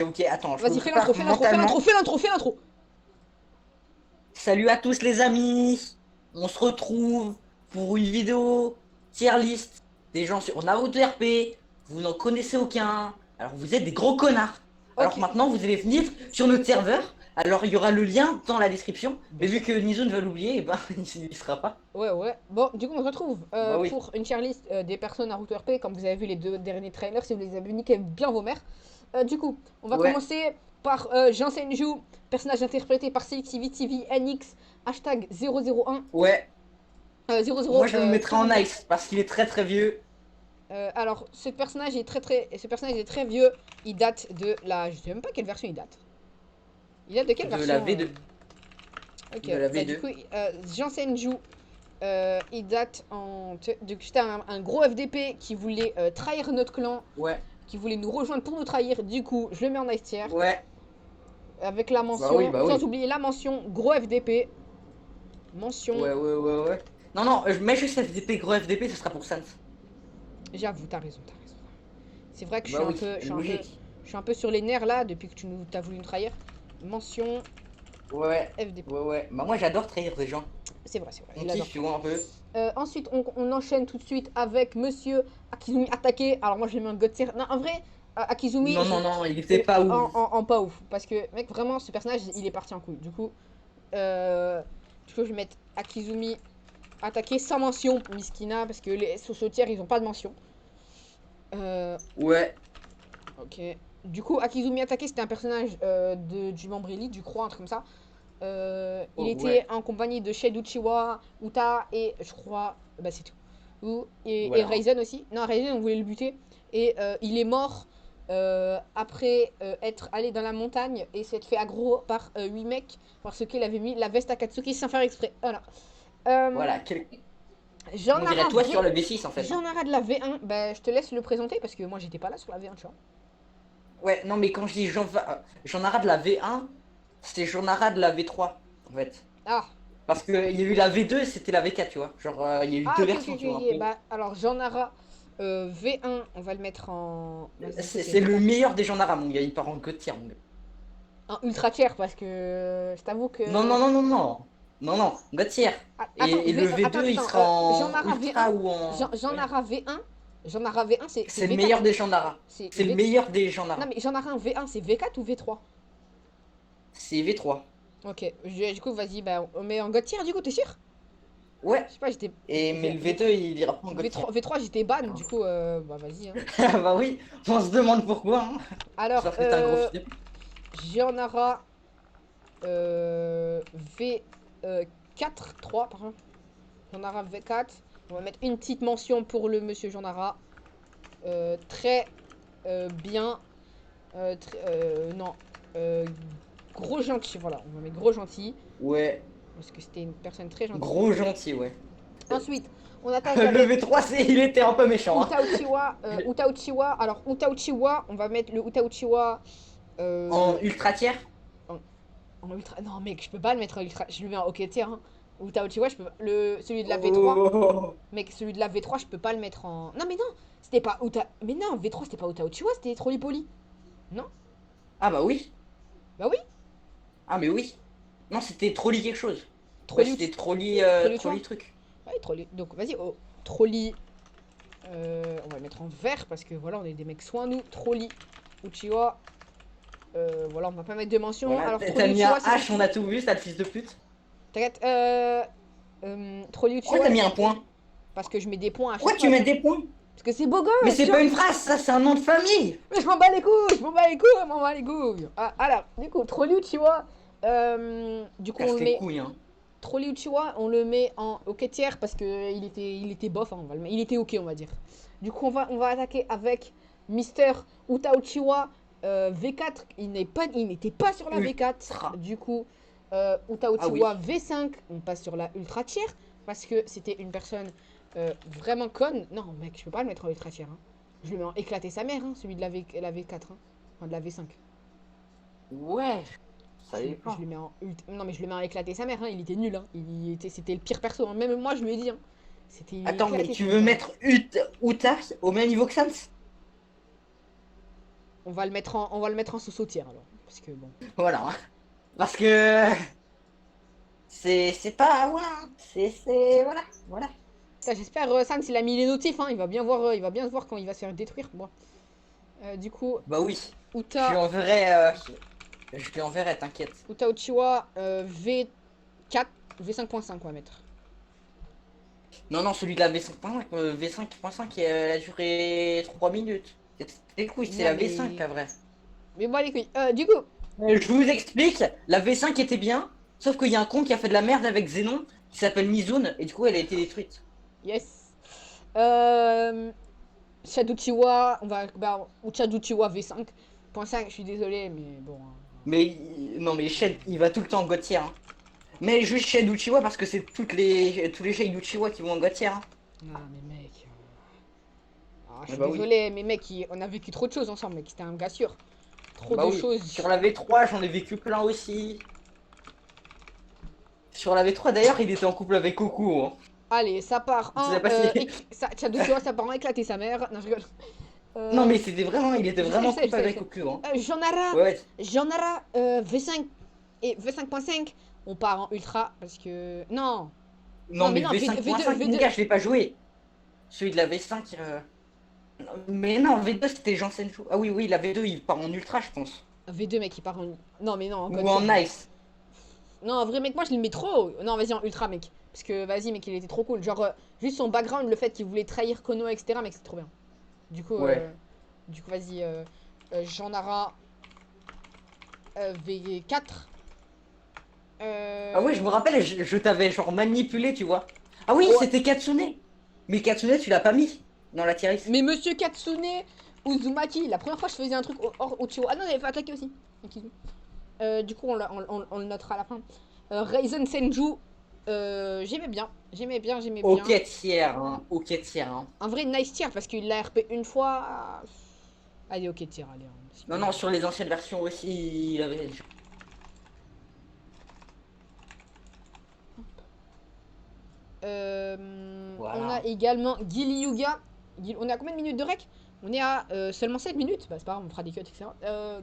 Ok, attends, je me Vas-y, fais l'intro, prépare fais l'intro, fais mentalement. l'intro, fais l'intro, fais l'intro. Salut à tous les amis. On se retrouve pour une vidéo tier list des gens sur Naruto RP. Vous n'en connaissez aucun. Alors vous êtes des gros connards. Alors Ok, maintenant vous allez venir sur notre serveur. Alors il y aura le lien dans la description. bien Mais vu sûr. que Nizun va l'oublier, eh ben, il y sera pas. Ouais, ouais. Bon, du coup, on se retrouve Bah oui. pour une tier list des personnes Naruto RP. Comme vous avez vu les deux derniers trailers, si vous les avez vus, niquez bien vos mères. Du coup, on va Ouais. commencer par Jean Senju, personnage interprété par Selectivity TV NX, hashtag 001, Ouais. 00 Moi je le mettrai en 44. nice parce qu'il est très très vieux. Alors, ce personnage est très vieux. Il date de la. Je sais même pas quelle version il date. Il date de quelle De la version V2. Ok, De la bah du V2. coup, Jean Senju, il date en. C'était un gros FDP qui voulait trahir notre clan, Ouais. qui voulait nous rejoindre pour nous trahir. Du coup, je le mets en ice tier. Ouais. Avec la Bah oui, mention, bah sans oui. oublier la mention gros FDP. Mention. Ouais, ouais, ouais, ouais. Non, non, je mets juste FDP, gros FDP, ce sera pour Sans. J'avoue, t'as raison, t'as raison. C'est vrai que Bah oui, logique. je suis un peu sur les nerfs là depuis que t'as voulu nous trahir. Mention Ouais, FDP. ouais, ouais. Bah moi j'adore trahir des gens. C'est vrai, On il adore kiffe, tu vois trahir. un peu. Ensuite, on enchaîne tout de suite avec Monsieur Akizumi attaqué. Alors moi, je l'ai mis en god tier. Non, en vrai, Akizumi, Non, non, non, il était pas ouf. en pas ouf. Parce que, mec, vraiment, ce personnage, il est parti en couille. Euh, du coup je vais mettre Akizumi attaqué sans mention, Miskina, parce que les saucetières, ils ont pas de mention. Euh, Ouais, ok. Du coup, Akizumi attaqué, c'était un personnage du membre élite, du croix, un truc comme ça. Il oh, était ouais, en compagnie de Shed Uchiwa, Uta et je crois. Bah, c'est tout. Et voilà. Raizen aussi. Non, Raizen, on voulait le buter. Et il est mort après être allé dans la montagne et s'être fait aggro par 8 mecs parce qu'il avait mis la veste à Katsuki sans faire exprès. Voilà. Euh, Voilà, J'en on dirait Nara toi sur V. le V6 en fait, J'en hein. Nara de la V1. Bah, je te laisse le présenter parce que moi, j'étais pas là sur la V1, tu vois. Ouais, non, mais quand je dis Jean Nara de la V1, c'était Jean Nara de la V3 en fait. Ah, Parce qu'il y a eu la V2 c'était la V4, tu vois. Genre, il y a eu ah deux ok, ok, versions, ok, tu vois un ok. peu. Bah, alors, J'en Nara V1, on va le mettre en. Vas-y, du coup, c'est C'est le V4. meilleur des Jean Nara, mon gars. Il part en god tier, mon gars. En ultra tier parce que je t'avoue Non, que. non, non, non, non. Non, non, god tier. Attends, Et le attends, V2, il attends, sera Jean en Nara V1, ultra ou en. Jean Ouais. Nara V1, Jean Nara V1 c'est C'est le meilleur V4, hein. des Shandara. C'est C'est le V. meilleur des Non Shandara. mais Jean Nara V1 c'est V4 ou V3? C'est V3. Ok, du coup vas-y, bah on met en God tier du coup, t'es sûr? Ouais. Je sais pas, j'étais. Mais le V2, il ira pas en God tier. V3 j'étais ban, du coup, bah vas-y, hein. Bah oui, on se demande pourquoi, hein. Alors, Ça fait un gros flip. Jean Nara V4, 3, pardon. Jean Nara V4. On va mettre une petite mention pour le monsieur Jean Nara. Très bien. Non. Euh, Gros gentil, voilà. On va mettre gros gentil. Ouais. Parce que c'était une personne très gentille. Gros gentil, ouais. Ensuite, on attaque Le avec V3, il était un peu méchant, hein. Uta Uchiwa. Uta Uchiwa. Alors, Uta Uchiwa, on va mettre le Uta Uchiwa En euh, ultra tier. en, en ultra. Non, mec, je peux pas le mettre en ultra. Je le mets en OK tier, hein. Uta Uchiwa, je peux pas. Celui de la V3. Oh. Mec, celui de la V3, je peux pas le mettre en. Non, mais non, c'était pas Uta. Mais non, V3, c'était pas Uta Uchiwa, c'était Trollipoli. Non? Ah bah oui. Bah oui, Ah mais oui. Non, c'était Trolli quelque chose. Ouais, Trolli c'était Uchiwa. Trolli, Trolli Uchiwa. Trolli truc. Ouais, Trolli. Donc, vas-y, oh. Trolli. On va le mettre en vert parce que voilà, on est des mecs soins, nous. Trolli Uchiwa. Voilà, on va pas mettre de mention. Voilà, Alors, t'as Trolli mis un Uchiwa, c'était H, on qui? a tout vu, sale fils de pute. T'inquiète. Trolli Pourquoi Uchiwa, t'as mis un c'était. point? Parce que je mets des points à Pourquoi chaque tu fois. mets des points? Parce que c'est beau Mais gosse, c'est genre. pas une phrase, ça, c'est un nom de famille. Mais je m'en bats les couilles, je m'en bats les couilles, je m'en bats les couilles. Ah, alors, du coup, Trolli Uchiwa. Du coup, on Casse le les met. couilles, hein. Trolli Uchiwa, on le met en OK tiers parce que il était bof, hein, il était OK, on va dire. Du coup, on va attaquer avec Mister Uta Uchiwa V4. Il n'était pas sur la V4. Ultra. Du coup, Uta Ah Uchiwa oui. V5, on passe sur la Ultra tiers parce que c'était une personne vraiment conne. Non, mec, je peux pas le mettre en Ultra tiers, hein. Je le mets en éclater sa mère, hein, celui de la V4, hein. Enfin, de la V5. Ouais, ça Je dépend. le mets en non mais je le mets en éclater sa mère, hein. Il était nul, hein. C'était le pire perso, hein. Même moi je me dis, hein. C'était Attends, mais éclaté tu son veux histoire, hein. mettre Uta au même niveau que Sans? On va le mettre en sous-tiers alors. Parce que bon. Voilà. Parce que c'est pas voilà, voilà, voilà. Putain, j'espère Sans il a mis les notifs, hein. Il va bien voir quand il va se faire détruire. Bon. Du coup, Bah oui. Je lui Uta, enverrai je lui enverrai, t'inquiète. Uta Uchiwa V4, V5.5 on va mettre. Non non, celui de la V5.5 V5.5 elle a duré 3 minutes. C'est cool, c'est Non la V5 mais. la vraie. Mais bon les couilles. Du coup. Je vous explique, la V5 était bien, sauf qu'il y a un con qui a fait de la merde avec Xenon qui s'appelle Mizune et du coup elle a été détruite. Yes. Shadow Chiwa, on va. Bah, ou Shadow Chiwa V5.5, je suis désolé, mais bon. Mais non mais Shed il va tout le temps en God tier, hein. Mais juste Shed Uchiwa parce que c'est tous les Shed Uchiwa qui vont en God tier, hein. Ah, mais mec. Ah, je Ah suis bah oui. désolé, mais mec, on a vécu trop de choses ensemble, mec. C'était un gars sûr. Trop Bah de oui. choses. Sur la V3 j'en ai vécu plein aussi. Sur la V3 d'ailleurs il était en couple avec Goku, hein. Allez, ça part Tu sais en. pas si... Shadow Chiwa, ça part en éclater sa mère. Non, je rigole. Non Euh, mais c'était vraiment, il était je sais, vraiment je en sais, je couple sais, je avec sais. Goku, hein. Janara, Ouais, ouais. Janara V5 et V5.5, on part en ultra parce que. Non, non, Non mais mais non, V2, V5.5, mon V2. gars, je l'ai pas joué. Celui de la V5, mais non, V2 c'était Jean Senju. Ah oui, oui, la V2 il part en ultra, je pense. V2, mec, il part en. Non, mais non, en God Ou en tier. nice. Non, en vrai, mec, moi je le mets trop. Non, vas-y, en ultra, mec. Parce que, vas-y, mec, il était trop cool. Genre, juste son background, le fait qu'il voulait trahir Kono, etc., mec, c'est trop bien. Du coup, Ouais. vas-y, Janara V4. Ah oui, je me rappelle, je t'avais genre manipulé, tu vois. Ah oui, Ouais. c'était Katsune. Mais Katsune, tu l'as pas mis dans la tier list. Mais Monsieur Katsune Uzumaki, la première fois je faisais un truc hors Uchiwa. Ah non, il avait fait attaquer aussi. Du coup, on le notera à la fin. Raizen Senju, j'aimais bien. J'aimais bien, j'aimais Ok bien. tier, hein. Ok tier, hein. Un vrai nice tier parce qu'il l'a RP une fois. Allez, ok, tier, allez. C'est Non, pas non, grave. sur les anciennes versions aussi, il avait... On a Voilà. également Gilly Yuga. On est à combien de minutes de rec? On est à seulement 7 minutes. Bah, c'est pas grave, on fera des cuts, etc. Bah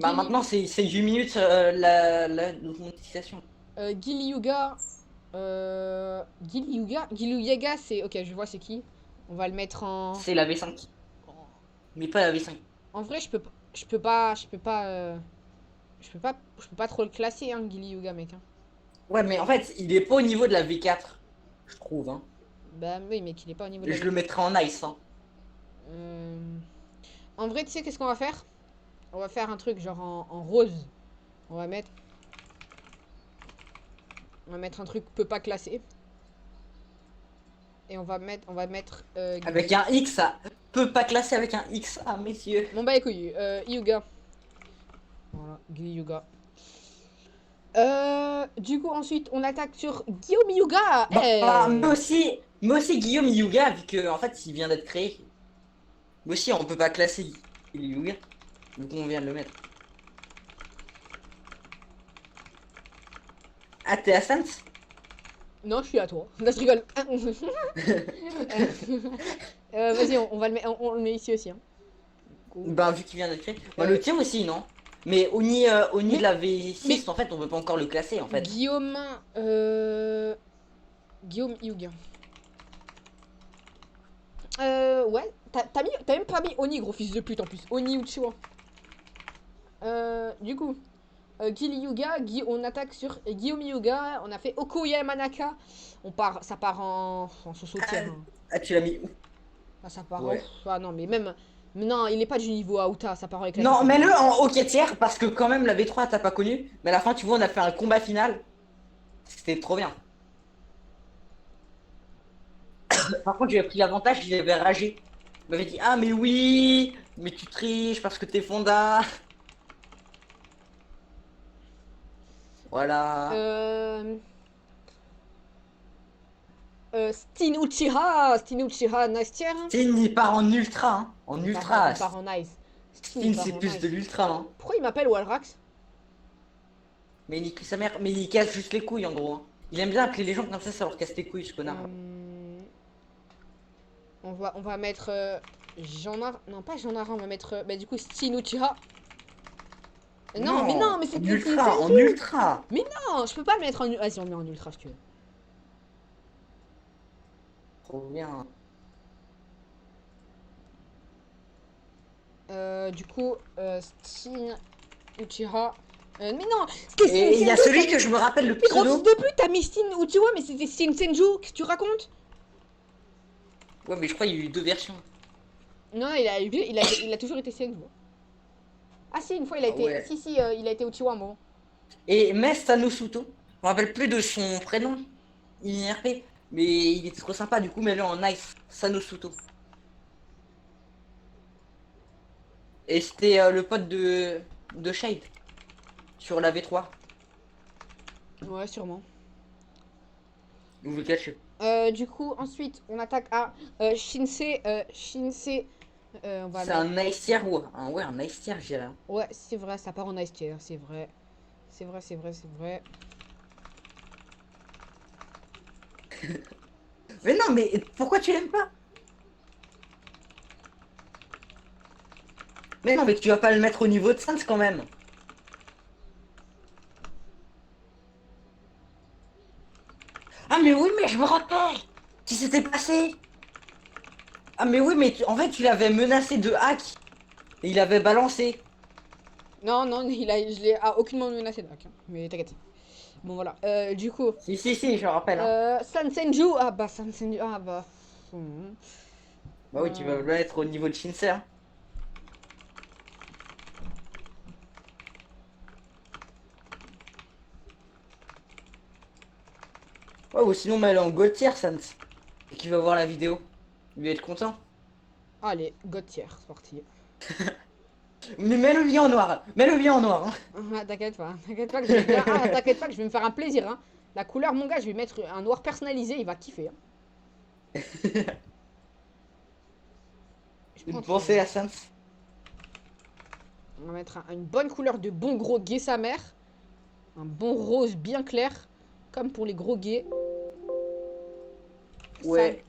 Gilly, maintenant, c'est 8 minutes la monétisation. Gilly Yuga. Gilly Yuga, c'est. Ok, je vois c'est qui. On va le mettre en. C'est la V5. Mais pas la V5. En vrai, je peux pas. Je peux pas. Je peux pas trop le classer, hein, Gilly Yuga, mec. Hein. Ouais, mais en fait, il est pas au niveau de la V4, je trouve, hein. Bah oui, mec, il est pas au niveau de la Je vie. le mettrai en nice, hein. Euh, En vrai, tu sais qu'est-ce qu'on va faire? On va faire un truc genre en rose. On va mettre. On va mettre un truc peut pas classer. Et on va mettre. Avec un X, ça peut pas classer avec un X, ah messieurs. Bon bah les couilles, Hyuga. Voilà, Gui Yuga. Du coup ensuite on attaque sur Guillaume Yuga. Bah, Eh. mais aussi Guillaume Yuga, vu que en fait, il vient d'être créé. Mais aussi, on peut pas classer Yuga, vu qu'on vient de le mettre. Ah, t'es à Sans? Non, je suis à toi. Là, je rigole. Vas-y, on va on le met ici aussi. Hein. Ben, vu qu'il vient d'être créé. Bah, Euh, le tien aussi, non? Mais Oni de mais, la mais V6, en fait, on peut pas encore le classer, en fait. Guillaume. Guillaume Yuga. Ouais, t'as même pas mis Oni, gros fils de pute en plus. Oni Uchiwa. Du coup, Gilly Yuga, on attaque sur Guillaume Yuga. On a fait Okoye Manaka. Ça part en Ah, sautière. Hein. ah, tu l'as mis où? Ah, ça part en. Ouais. Ah non, mais même. Mais non, il est pas du niveau Aouta. Ça part en éclaté Non, sa mère. mets-le en hockey tiers parce que quand même la V3 t'as pas connu. Mais à la fin, tu vois, on a fait un combat final. C'était trop bien. Par contre, j'avais pris l'avantage, il avait ragé. Il m'avait dit, ah mais oui, mais tu triches parce que t'es fonda. Voilà. Euh. Stin Uchiha. Stin Uchiha, nice tier. Hein. Tin, il part en ultra, hein. En ultra. Il part en nice. Stin, il Tin, part c'est en plus de nice. l'ultra, hein. Pourquoi il m'appelle Walrax? Mais il nique sa mère, mais il casse juste les couilles en gros, hein. Il aime bien appeler les gens comme ça leur casse les couilles, ce connard. On va mettre Non, pas Jean-Nara, on va mettre. Bah, du coup, Shin Uchiha. Non, mais non, mais c'est en c'est ultra, en Senju. ultra. Non, je peux pas le mettre en. Vas-y, on le met en ultra si tu veux. Trop bien. Du coup, Shin Uchiha. Mais non, c'était Shin Et il y a Senju. celui que je me rappelle le Mais gros fils pseudo. de pute, t'as mis Shin Uchiha, mais c'était Shin Senju. Qu'est-ce que tu racontes? Ouais, mais je crois qu'il y a eu deux versions. Non, il a toujours été Senju. Ah si, une fois il a Ah été. ouais. Si, il a été Uchiwa un moment. Et Mes Sanosuto, je me rappelle plus de son prénom, IRP, mais il était trop sympa, du coup, mais là en Nice, Sanosuto. Et c'était le pote de Shade, sur la V3, Ouais, sûrement. ou le catch. Du coup, ensuite, on attaque à Shinsei. Shinsei. On va C'est mettre. un Nice tier, ou ouais, un Nice tier, je dirais. Ouais, c'est vrai, ça part en ice tier, c'est vrai. C'est vrai, c'est vrai, c'est vrai. Mais non, mais pourquoi tu l'aimes pas? Mais non, mais tu vas pas le mettre au niveau de Sans quand même. Ah, mais oui, mais je me rappelle! Qui s'était passé? Ah, mais oui, mais en fait, tu l'avais menacé de hack, et il avait balancé. Non, non, je l'ai aucunement menacé de hack, hein. Mais t'inquiète. Bon, voilà. Du coup, Si, si, si, je me rappelle, hein. San Senju. Ah bah, San Senju. Ah bah. Bah oui, tu vas Euh, le mettre au niveau de Shinsei, hein. Ouais, ou sinon, mets-le en Gauthier, Sans. Et qui va voir la vidéo. Il va être content. Allez, Gauthier, c'est parti. Mais mets-le bien en noir. Mets-le bien en noir, Ah, t'inquiète pas que je vais bien. Ah, t'inquiète pas que je vais me faire un plaisir, hein. La couleur, mon gars, je vais mettre un noir personnalisé, il va kiffer, hein. hein. Je Une prends. pensée à Sans. On va mettre une bonne couleur de bon gros gay sa mère. Un bon rose bien clair. Comme pour les gros gays. San Ouais.